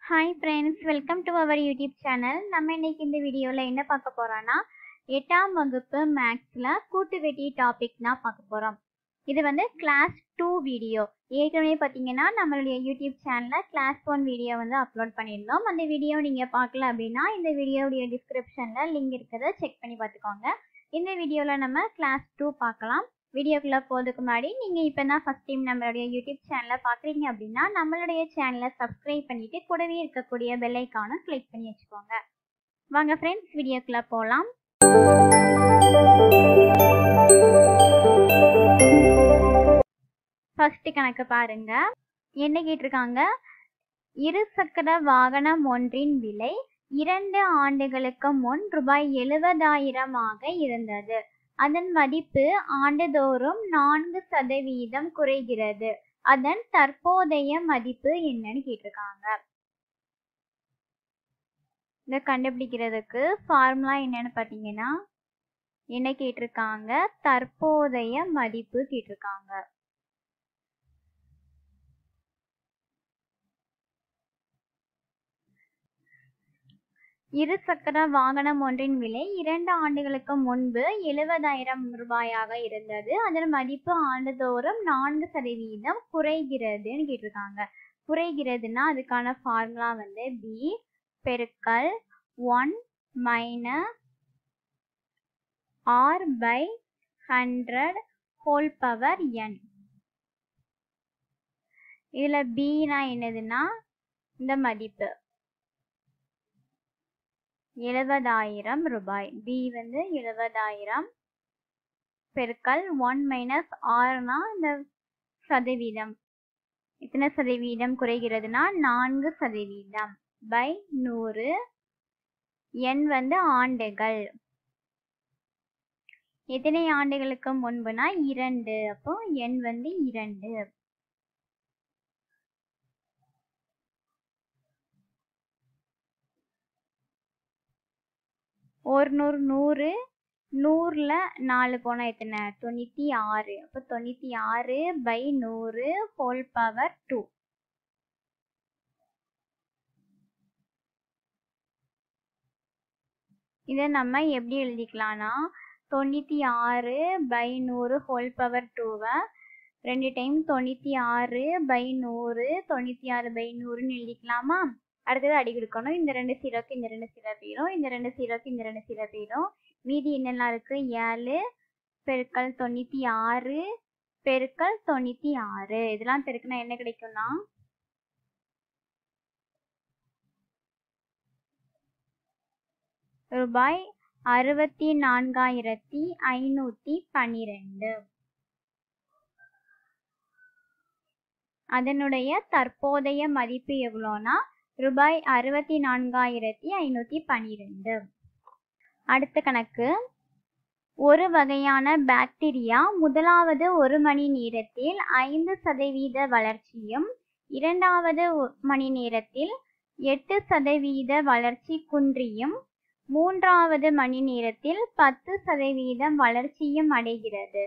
Hi friends, welcome to our YouTube channel. நம்ம இன்னைக்கு இந்த வீடியோல என்ன பார்க்க போறோம்னா 8ஆம் வகுப்பு மேக்ஸ்ல கூட்டு வெட்டி டாபிக் தான் பார்க்க போறோம். இது வந்து கிளாஸ் 2 வீடியோ. ஏற்கனவே பாத்தீங்கன்னா நம்மளுடைய YouTube சேனல்ல கிளாஸ் 1 வீடியோ வந்து அப்லோட் பண்ணிருந்தோம். அந்த வீடியோ நீங்க பார்க்கல அப்படினா இந்த வீடியோவுடைய டிஸ்கிரிப்ஷன்ல லிங்க் இருக்குத செக் பண்ணி பார்த்துக்கோங்க. இந்த வீடியோல நம்ம கிளாஸ் 2 பார்க்கலாம். வீடியோக்குள்ள போறதுக்கு முன்னாடி நீங்க இப்பதான் ஃபர்ஸ்ட் டைம் நம்மளுடைய யூடியூப் சேனலை பாக்குறீங்க அப்படின்னா நம்மளுடைய சேனலை சப்ஸ்கிரைப் பண்ணிட்டு கூடவே இருக்கக்கூடிய பெல் ஐகானை கிளிக் பண்ணி வச்சுக்கோங்க. வாங்க ஃப்ரெண்ட்ஸ் வீடியோக்குள்ள போலாம். ஃபர்ஸ்ட் கணக்கு பாருங்க. என்ன கேட்டிருக்காங்க? இருசக்கர வாகனம் ஒன்றின் விலை 2 ஆண்டுகளுக்கு முன் ரூபாய் 70,000 இருந்தது. அதன் மதிப்பு ஆண்டுதோறும் 4% குறைகிறது. அதன் தற்போதைய மதிப்பு என்னன்னு கேட்டிருக்காங்க. இதை கண்டுபிடிக்கிறதுக்கு ஃபார்முலா என்னன்னு பார்த்தீங்கன்னா என்ன கேட்டிருக்காங்க? தற்போதைய மதிப்பு கேட்டிருக்காங்க. இருசக்கர வாகனம் ஒன்றின் விலை 2 ஆண்டுகளுக்கு முன்பு 70,000 ரூபாயாக இருந்தது. அதன் மதிப்பு ஆண்டுதோறும் 4% குறைகிறதுன்னு கேட்டிருக்காங்க. குறைகிறதுனா அதுக்கான ஃபார்முலா வந்து B பெருக்கல் 1 minus R by 100 whole power n. இதுல Bனா என்னதுன்னா இந்த மதிப்பு 70,000 ரூபாய். B வந்து 70,000 பெருக்கல் 1 மைனஸ் ஆர்னா இந்த சதவீதம். எத்தனை சதவீதம் குறைகிறதுனா 4% பை 100. n வந்து ஆண்டுகள். எத்தனை ஆண்டுகளுக்கு முன்புனா 2. அப்போ n வந்து 2. ஒரு 100 100ல 4 போனா எத்தனை? 96. அப்போ 96 பை 100 ஹோல் பவர் 2. இதை நம்ம எப்படி எழுதிக்கலாம்னா 96 பை 100 ஹோல் பவர் 2வை 2 டைம் 96 பை 100 96 பை 100ன்னு எழுதிக்கலாமா? அடுத்தது அடி கொடுக்கணும். இந்த 2 0க்கு இந்த 2 0 போயிடும். இந்த 2 0க்கு இந்த 2 0 போயிடும். மீதி என்னெல்லாம் இருக்கு? 7 பெருக்கல் 96 பெருக்கல் 96. இதெல்லாம் பெருக்குனா என்ன கிடைக்கும்னா ரூபாய் 64,512. அதனுடைய தற்போதைய மதிப்பு எவ்வளோனா ரூபாய் 64,512. அடுத்த கணக்கு. ஒரு வகையான பாக்டீரியா முதலாவது 1 மணி நேரத்தில் 5% வளர்ச்சியும் இரண்டாவது மணி நேரத்தில் 8% வளர்ச்சி குன்றியும் மூன்றாவது மணி நேரத்தில் 10% வளர்ச்சியும் அடைகிறது.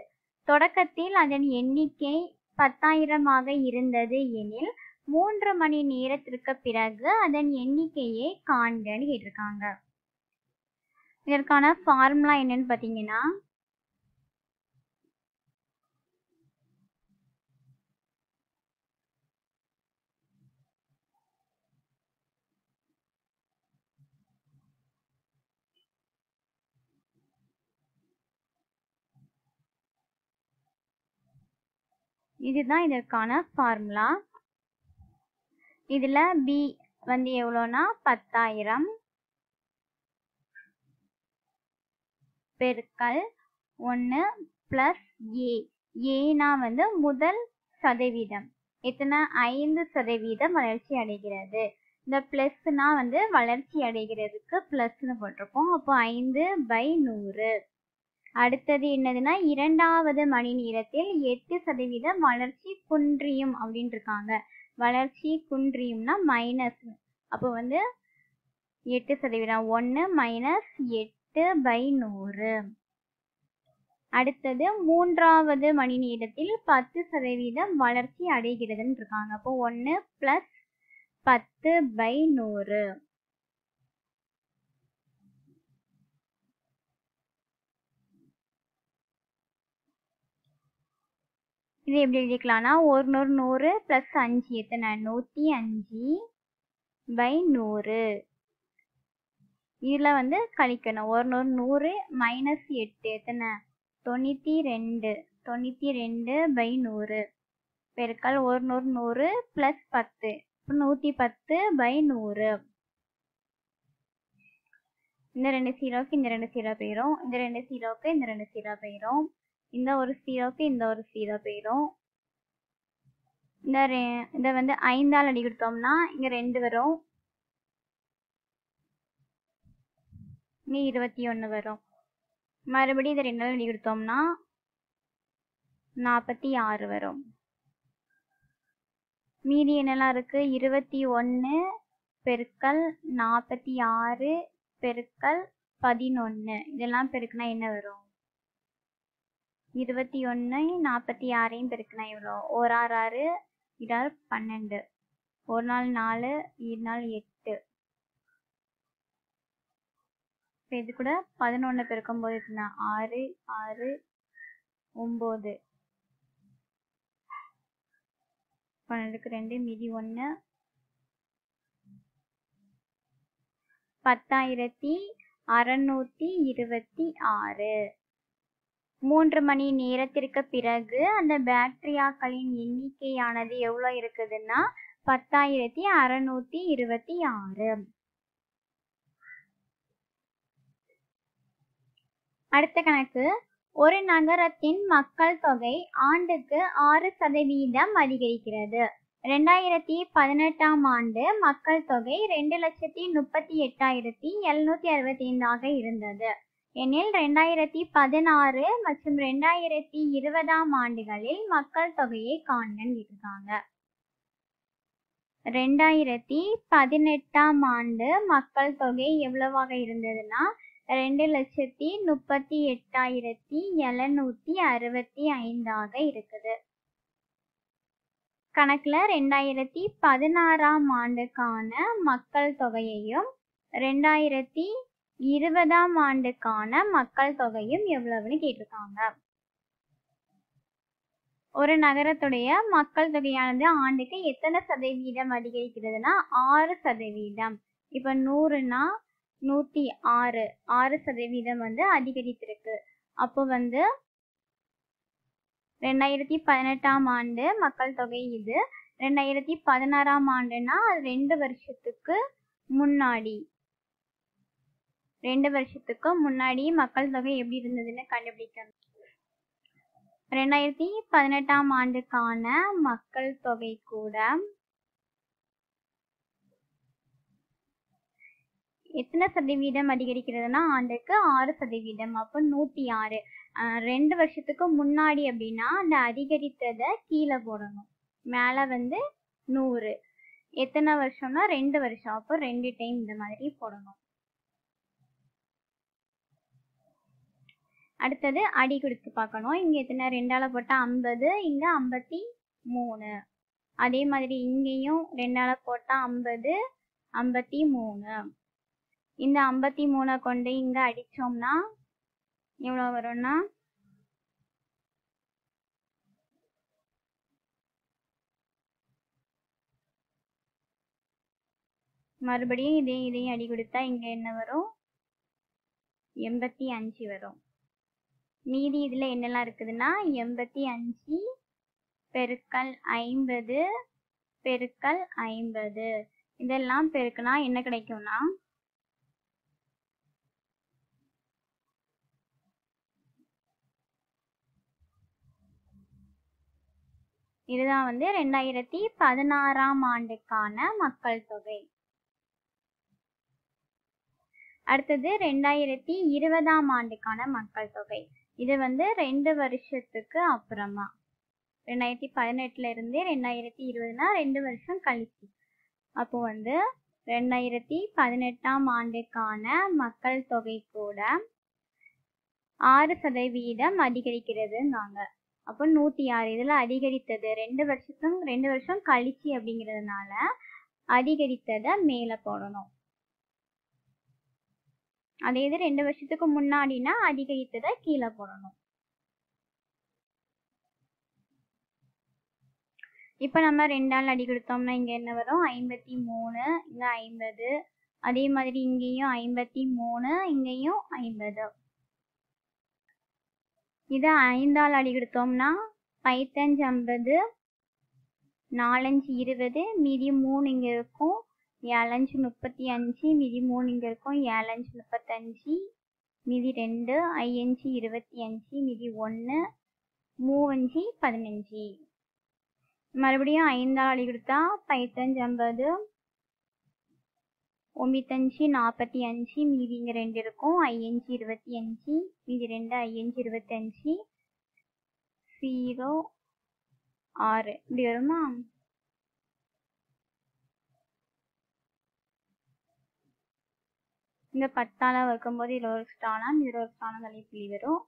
தொடக்கத்தில் அதன் எண்ணிக்கை 10,000 இருந்தது எனில் 3 மணி நேரத்திற்கு பிறகு அதன் எண்ணிக்கையை காண்கன்னு கேட்டிருக்காங்க. இதற்கான ஃபார்முலா என்னன்னு பார்த்தீங்கன்னா இதுதான் இதற்கான ஃபார்முலா. இதுல B வந்து எவ்வளோனா 10,000 பெருக்கல் 1 பிளஸ் ஏனா வந்து முதல் சதவீதம் எத்தனை? 5% வளர்ச்சி அடைகிறது. இந்த பிளஸ்னா வந்து வளர்ச்சி அடைகிறதுக்கு பிளஸ்ன்னு போட்டிருக்கோம். அப்போ 5 பை 100. அடுத்தது என்னதுன்னா இரண்டாவது மணி நேரத்தில் 8% வளர்ச்சி குன்றியும் அப்படின்னு இருக்காங்க. வளர்ச்சி குன்றியும்னா மைனஸ். அப்போ வந்து 8%. 1 மைனஸ் 8 பை 100. அடுத்தது மூன்றாவது மணி நேரத்தில் 10% வளர்ச்சி அடைகிறதுன்னு இருக்காங்க. அப்போ 1 பிளஸ் 10/100. இது எப்படி எழுதிக்கலாம்னா 100 + 5 எத்தனை 105/100. இதுல வந்து கழிக்கணும் 100 -8 எத்தனை 92 92/100 பெருக்கல் 100 + 10 110/100. இந்த 2 0க்கு இந்த 2 0 போயிடும், இந்த 2 0க்கு இந்த 2 0 போயிடும், இந்த ஒரு 0க்கு இந்த ஒரு 0 போயிடும். இதை வந்து 5ஆல் அடி கொடுத்தோம்னா இங்க 2 வரும், இங்க 21 வரும். மறுபடியும் இதை 2ஆல் அடி கொடுத்தோம்னா 46 வரும். மீதி என்னெல்லாம் இருக்கு 21 பெருக்கல் 46 பெருக்கல் 11. இதெல்லாம் பெருக்குனா என்ன வரும் 21 46 பெருக்குனா எவ்வளோ 1 6 6 6 12 1 நாள் 4 2 நாள் 8. இப்போ இது கூட 11 பெருக்கும்போது இருக்குன்னா 6 6 9 12க்கு 2 மீதி 1 10,626. 3 மணி நேரத்திற்கு பிறகு அந்த பாக்டீரியாக்களின் எண்ணிக்கையானது எவ்வளோ இருக்குதுன்னா 10,626. அடுத்த கணக்கு, ஒரு நகரத்தின் மக்கள் தொகை ஆண்டுக்கு 6% அதிகரிக்கிறது. 2018ஆம் ஆண்டு மக்கள் தொகை 2,38,765 இருந்தது எனில் 2016 மற்றும் 2020ஆம் ஆண்டுகளில் மக்கள் தொகையை காண்கன்னு இருக்காங்க. 2018ஆம் ஆண்டு மக்கள் தொகை எவ்வளவாக இருந்ததுன்னா 2,38,765 இருக்குது. கணக்குல 2016ஆம் ஆண்டுக்கான மக்கள் தொகையையும் 2020ஆம் ஆண்டுக்கான மக்கள் தொகையும் எவ்வளவுன்னு கேட்டிருக்காங்க. ஒரு நகரத்துடைய மக்கள் தொகையானது ஆண்டுக்கு எத்தனை சதவீதம் அதிகரிக்கிறதுனா 6%. இப்ப 100னா 106 6% வந்து அதிகரித்திருக்கு. அப்போ வந்து 2018ஆம் ஆண்டு மக்கள் தொகை இது, 2016ஆம் ஆண்டுனா 2 வருஷத்துக்கு முன்னாடி மக்கள் தொகை எப்படி இருந்ததுன்னு கண்டுபிடிக்கணும். 2018ஆம் ஆண்டுக்கான மக்கள் தொகை கூட எத்தனை சதவீதம் அதிகரிக்கிறதுனா ஆண்டுக்கு 6%. அப்போ 106. 2 வருஷத்துக்கு முன்னாடி அப்படின்னா அந்த அதிகரித்ததை கீழே போடணும், மேலே வந்து 100. எத்தனை வருஷம்னா 2 வருஷம், அப்போ 2 டைம் இந்த மாதிரி போடணும். அடுத்தது அடி கொடுத்து பார்க்கணும். இங்க எத்தனை 2ஆல போட்டா 50, இங்க 53. அதே மாதிரி இங்கேயும் 2ஆல போட்டா 50 53. இந்த 53 கொண்டு இங்க அடிச்சோம்னா எவ்வளவு வரும்னா மறுபடியும் இதையும் அடி கொடுத்தா இங்க என்ன வரும் 85 வரும். மீதி இதுல என்னெல்லாம் இருக்குதுன்னா 85 பெருக்கல் 50 பெருக்கல் 50. இதெல்லாம் பெருக்குனா என்ன கிடைக்கும்னா இதுதான் வந்து 2016ஆம் ஆண்டுக்கான மக்கள் தொகை. அடுத்தது 2020ஆம் ஆண்டுக்கான மக்கள் தொகை. இது வந்து 2 வருஷத்துக்கு அப்புறமா 2018ல இருந்து 2020னா 2 வருஷம் கழிச்சு. அப்போ வந்து 2018ஆம் ஆண்டுக்கான மக்கள் தொகை கூட 6% அதிகரிக்கிறதுங்காங்க. அப்போ 106. இதுல அதிகரித்தது 2 வருஷம் கழிச்சு அப்படிங்கிறதுனால அதிகரித்ததை மேலே போடணும். அதே இது 2 வருஷத்துக்கு முன்னாடினா அதிகரித்ததை கீழே போடணும். இப்போ நம்ம 2ஆல் அடி கொடுத்தோம்னா இங்க என்ன வரும்? 53, இங்க 50. அதே மாதிரி இங்கேயும் 53, இங்கேயும் 50. இதை 5ஆல் அடி கொடுத்தோம்னா 5 50, 4 20, மீதி 3 இங்க இருக்கும். 7 35, மீதி 3 இங்க இருக்கும். 7 35, மீதி 2, 5 25, மீதி 1, 3 15. மறுபடியும் 5ஆல் அடி கொடுத்தா 5 50, 9 45, மீதி இங்க 2 இருக்கும். 5 25, மீதி 2, 5 25, 0 6 இப்படி வருமா? இந்த 10ஆல வகுக்கும்போது இதுல ஒரு ஸ்தானம், இதுல ஒரு ஸ்தானம் தள்ளி புள்ளி வரும்.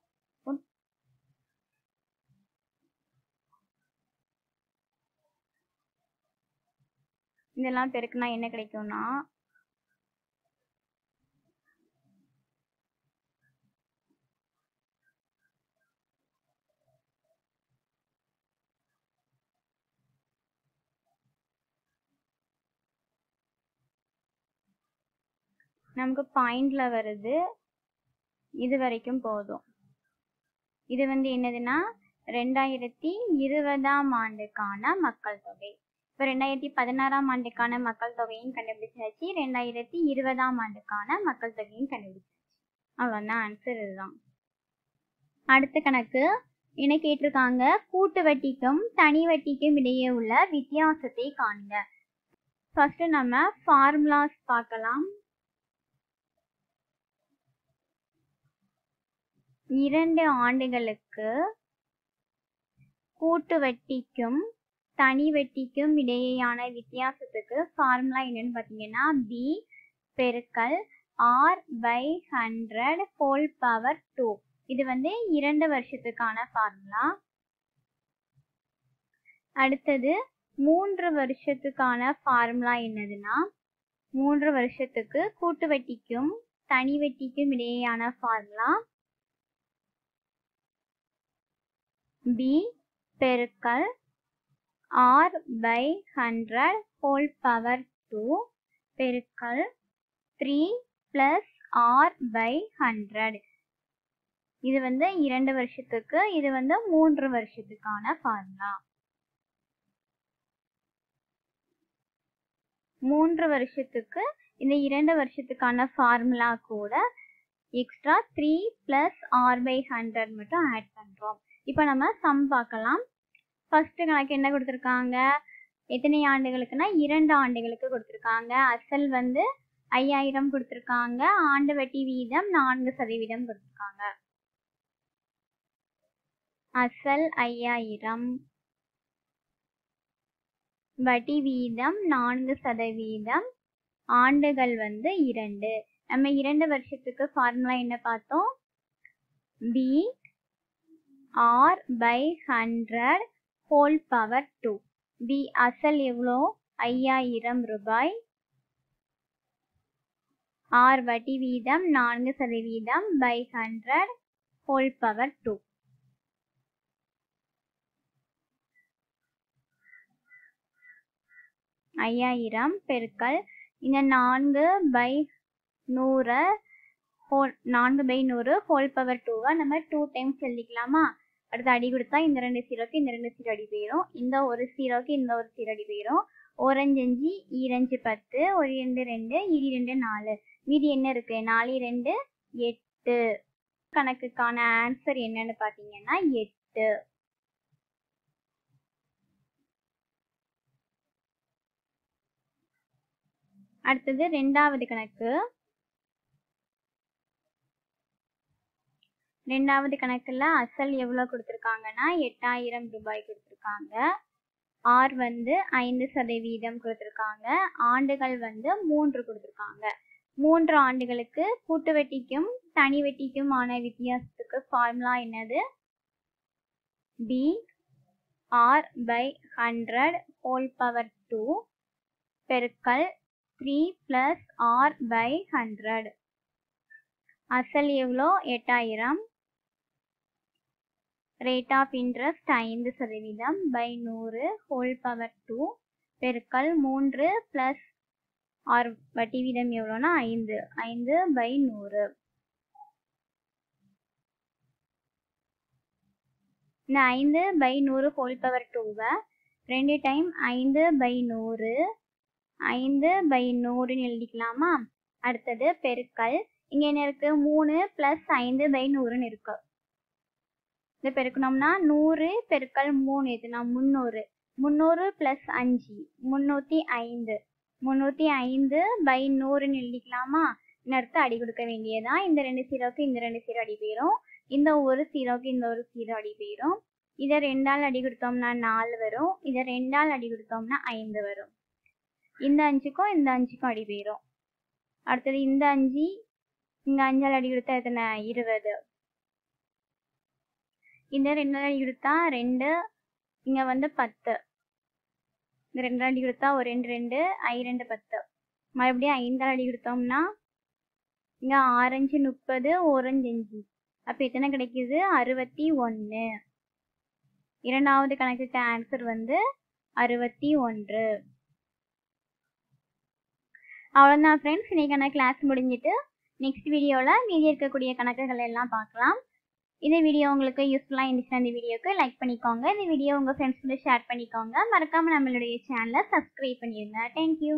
இதெல்லாம் பெருக்குனா என்ன கிடைக்கும்னா நமக்கு பாயிண்ட்ல வருது. இது வரைக்கும் போதும். இது வந்து என்னதுன்னா 2020ஆம் ஆண்டுக்கான மக்கள் தொகை. இப்போ 2016ஆம் ஆண்டுக்கான மக்கள் தொகையும் கண்டுபிடிச்சாச்சு, 2020ஆம் ஆண்டுக்கான மக்கள் தொகையும் கண்டுபிடிச்சாச்சு. அவ்வளோதான், ஆன்சர் இதுதான். அடுத்த கணக்கு என்ன கேட்டிருக்காங்க? கூட்டு வட்டிக்கும் தனி வட்டிக்கும் இடையே உள்ள வித்தியாசத்தை காண்க. ஃபர்ஸ்ட் நம்ம ஃபார்முலாஸ் பார்க்கலாம். 2 ஆண்டுகளுக்கு கூட்டு வட்டிக்கும் தனி வட்டிக்கும் இடையேயான வித்தியாசத்துக்கு ஃபார்முலா என்னன்னு பார்த்தீங்கன்னா B பெருக்கல் R/100 ஹோல் பவர் 2. இது வந்து 2 வருஷத்துக்கான ஃபார்முலா. அடுத்தது 3 வருஷத்துக்கான ஃபார்முலா என்னதுன்னா 3 வருஷத்துக்கு கூட்டு வட்டிக்கும் தனி வட்டிக்கும் இடையேயான ஃபார்முலா B பெருக்கல் R/100 ஹோல் பவர் 2 பெருக்கல் 3 plus R/100. இது வந்து 2 வருஷத்துக்கு, இது வந்து 3 வருஷத்துக்கான ஃபார்முலா. 3 வருஷத்துக்கு இந்த 2 வருஷத்துக்கான ஃபார்முலா கூட எக்ஸ்ட்ரா 3 plus R/100 மட்டும் ஆட் பண்றோம். இப்போ நம்ம சம் பார்க்கலாம். ஃபர்ஸ்ட் கணக்கு என்ன கொடுத்துருக்காங்க? எத்தனை ஆண்டுகளுக்குன்னா 2 ஆண்டுகளுக்கு கொடுத்துருக்காங்க. அசல் வந்து 5000 கொடுத்துருக்காங்க. ஆண்டு வட்டி வீதம் 4% கொடுத்துருக்காங்க. அசல் 5000, வட்டி வீதம் 4%, ஆண்டுகள் வந்து 2. நம்ம 2 வருஷத்துக்கு ஃபார்முலா என்ன பார்த்தோம்? B R/100 whole power 2. B அசல் எவ்வளோ? 5000 ரூபாய். R வட்டி வீதம் 4% by 100 ஹோல் பவர் 2. ஐயாயிரம் பெருக்கல் இந்த 4/100 ஹோல் பவர் 2 நம்ம 2 டைம்ஸ் எழுதிக்கலாமா? அடுத்து அடி கொடுத்தா இந்த 2 0க்கு இந்த 2 0 அடி போயிடும். இந்த ஒரு 0க்கு இந்த ஒரு 0 அடி போயிடும். 1 5 2 10, 1 2 2, 2 4. மீதி என்ன இருக்கு? 4 2 8. கணக்குக்கான ஆன்சர் என்னன்னு பார்த்தீங்கன்னா 8. அடுத்தது 2வது கணக்கு. 2வது கணக்குல அசல் எவ்வளவு கொடுத்துருக்காங்கன்னா 8000 ரூபாய் கொடுத்துருக்காங்க. R வந்து 5% கொடுத்துருக்காங்க. ஆண்டுகள் வந்து 3 கொடுத்துருக்காங்க. 3 ஆண்டுகளுக்கு கூட்டு வட்டிக்கும் தனி வட்டிக்குமான வித்தியாசத்துக்கு ஃபார்முலா என்னது? B R/100 ஹோல் பவர் 2 பெருக்கல் 3 plus r by 100. அசல் எவ்வளோ 8000. rate of interest 5% by 100 whole power 2 பெருக்கல் 3 plus r வட்டி வீதம் எவ்வளோனா 5 by 100. இந்த 5 by 100 whole power 2 2 time 5 by 100 5 by 100 எழுதிக்கலாமா? அடுத்தது பெருக்கல் இங்க என்ன இருக்கு 3 plus 5 by 100 இருக்கு. இது பெருக்கணும்னா 100 பெருக்கல் 3 எதுனா 300 300 plus 5 305 305 by 100 எழுதிக்கலாமா? அடுத்து அடி கொடுக்க வேண்டியதான். இந்த 2 0க்கு இந்த 2 0 அடி போயிடும். இந்த ஒரு 0க்கு இந்த ஒரு 0 அடி போயிடும். இதை 2 ஆல் அடி கொடுத்தோம்னா 4 வரும். இதை 2 ஆல் அடி கொடுத்தோம்னா 5 வரும். இந்த 5க்கும் இந்த 5க்கும் அடி போயிடும். அடுத்தது இந்த 5 இங்க 5 ஆல் அடி கொடுத்தா எத்தனை 20. இந்த 2 ஆல் அடி கொடுத்தா 2 இங்க வந்து 10. இந்த 2 ஆல் அடி கொடுத்தா ஒரு 2 2 2 10. மறுபடியும் 5 ஆல் அடி கொடுத்தோம்னா இங்க ஆரஞ்சு 30 ஓரஞ்சு 5. அப்ப எத்தனை கிடைக்குது 61. இரண்டாவது கணக்குக்கு ஆன்சர் வந்து 61. அவ்வளோதான் ஃப்ரெண்ட்ஸ், இன்னைக்கான கிளாஸ் முடிஞ்சிட்டு நெக்ஸ்ட் வீடியோவில் மீதி இருக்கக்கூடிய கணக்குகள் எல்லாம் பார்க்கலாம். இந்த வீடியோ உங்களுக்கு யூஸ்ஃபுல்லாக இருந்துச்சுன்னா இந்த வீடியோக்கு லைக் பண்ணிக்கோங்க. இந்த வீடியோ உங்கள் ஃப்ரெண்ட்ஸ் கூட ஷேர் பண்ணிக்கோங்க. மறக்காமல் நம்மளுடைய சேனலை சப்ஸ்கிரைப் பண்ணிடுங்க. தேங்க்யூ.